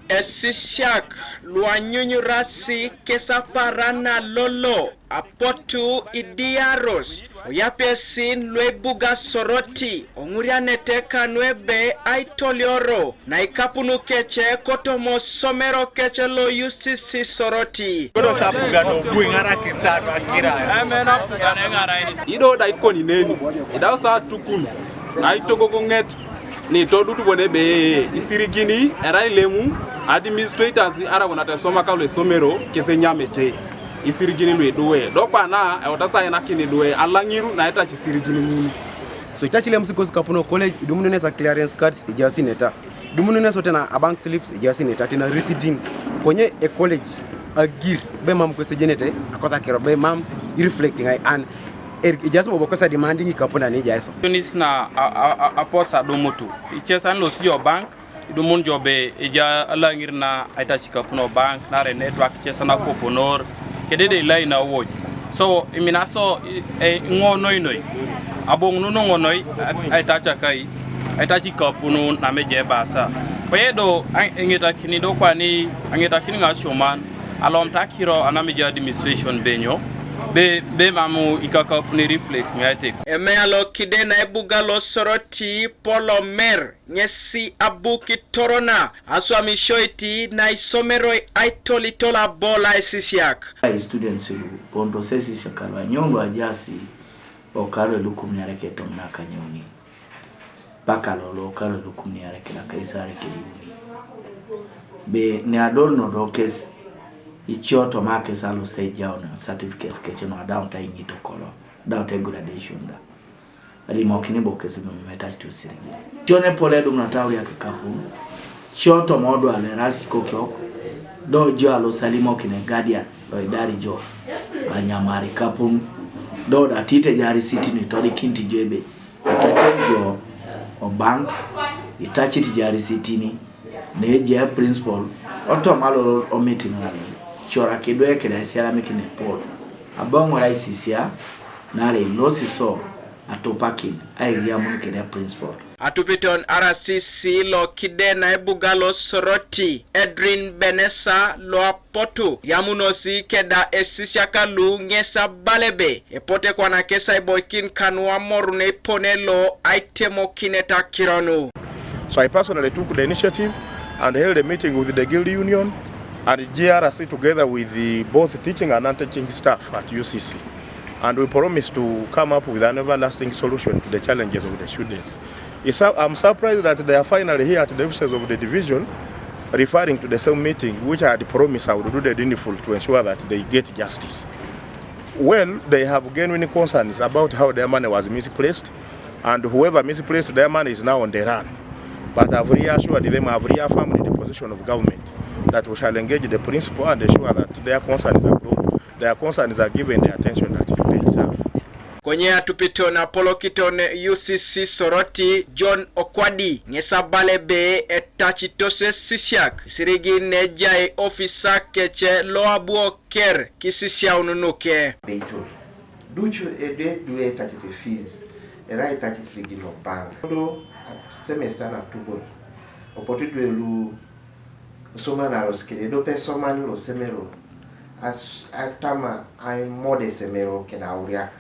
Esisiak luanyunyurasi kesaparana lolo apotu idiaros oyapesin luebuga Soroti Angurianata Kanu aitolioro na ikapunu keche kotomo somero keche lo UCC Soroti kodo sabuga no buingara kisarwa kira amena pugana ngara ini ido da ikoni neni ida sa tukunu aitogo konget ni todu tubone be isirigini era ilemu administrators ara wonata soma ka le somero kesenyamete isirigini lwe dowe dokwa na otasa ina kini dowe alangiru na eta chisirigini munu so itachile msikosi kapuno college dumunene sa clearance cards ijasi neta dumunene sote na bank slips ijasi neta tina receipting konye e college agir be mam ko sejenete akosa kero be mam reflecting I and ijasi bokosa demanding kapuna ni jaiso tunis na aposa domotu ichesan lo sio bank dumun jobe ija alangirna aitachi kapuno bank na re network chesana koponor kedede line awoj so iminaso ngonoi abong nuno ngonoi aitacha kai aitachi kapuno na meje basa pedo ngeta kini do kwani ngeta kini ngasoman alom takiro anameje administration benyo be mamu ikaka puni reflect miate emealo kide na ebuga lo Soroti polomer nyesi abuki torona aswa mishoiti na isomero aitolitola bola Esisiak students pondo Esisiak kalwa nyongo ajasi okaro Luko mnyareke tomna kanyoni baka lolo okaro Luko mnyareke na kaisare kiliuni be ne adorno dokes ichioto make salo sejao na certificates keche no down ta inyito kolo down ta gradation da ali mokini bokese mmeta to sirigi tione pole dum na tawi ya kikapu chioto modo ale rasiko kyoko do jo alo salimo kine guardian do idari jo anyamari kapu do da tite jari city ni todi kinti jebe itacheti jo o bank itacheti jari city ni neje principal otomalo o meeting ngalo chora kidwe kida siara mikine pol abongo raisisia nare losi so atopaki airia mun kida principal atupiton RCC lo kide na ebuga lo Soroti Edrin Benessa lo apotu yamunosi keda Esisiak lu ngesa balebe epote kwa na kesa iboikin Kanu amorune ponelo aitemo kineta kironu. So I personally took the initiative and held a meeting with the guild union and GRC together with the both teaching and non-teaching staff at UCC. And we promised to come up with an everlasting solution to the challenges of the students. I'm surprised that they are finally here at the offices of the division referring to the same meeting which I had promised I would do the needful to ensure that they get justice. Well, they have genuine concerns about how their money was misplaced, and whoever misplaced their money is now on the run. But I've reassured them, I've reaffirmed the position of government that we shall engage the principal and ensure that their concerns are brought, their concerns are given the attention that they deserve. Kwenye atupito na polo kitone UCC Soroti John Okwadi ngesa balebe etachitose Esisiak sirigi nejai ofisa keche loabuo ker kisisia ununuke Beito duchu duwe tachite fees era tachisigi no bank do semester na tubo opotu lu soma na los kede do pesoma lo semero as atama ai mode semero keda uriak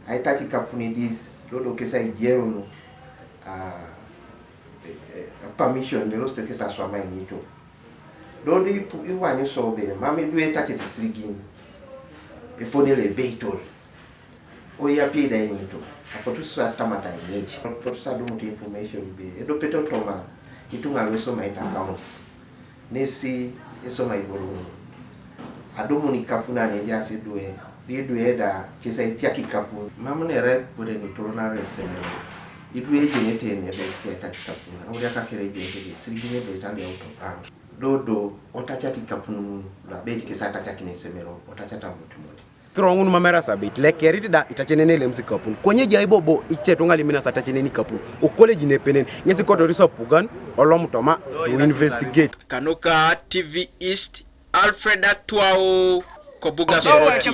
ai tachi kapuni dis do kesa igero no permission de los que ça soit mai nito do di iwanyo sobe mami duwe tachi tisrigin e pone le beito o ya pida nito apotu sa tamata ngeji apotu sa do muti information be do peto toma itunga leso mai accounts nesi eso mai boru adomu ni kapuna ne jasi duwe di duwe da kisa itiaki kapu mamu ne re pode ni torona resene iduwe jenete ne be ke taki kapuna awya ka kere jenete sirigine be tali auto bank dodo otachati kapunu la be kisa atachaki ne semero otachata mutumodi kirongun mamera sabit le keriti da itachenene le msikapun konye jaibobo ichetonga limina satacheneni kapun o college ne penen ngesi koto riso pugan olom toma to investigate Kanuka TV East Alfred Atwao Kobuga Soroti.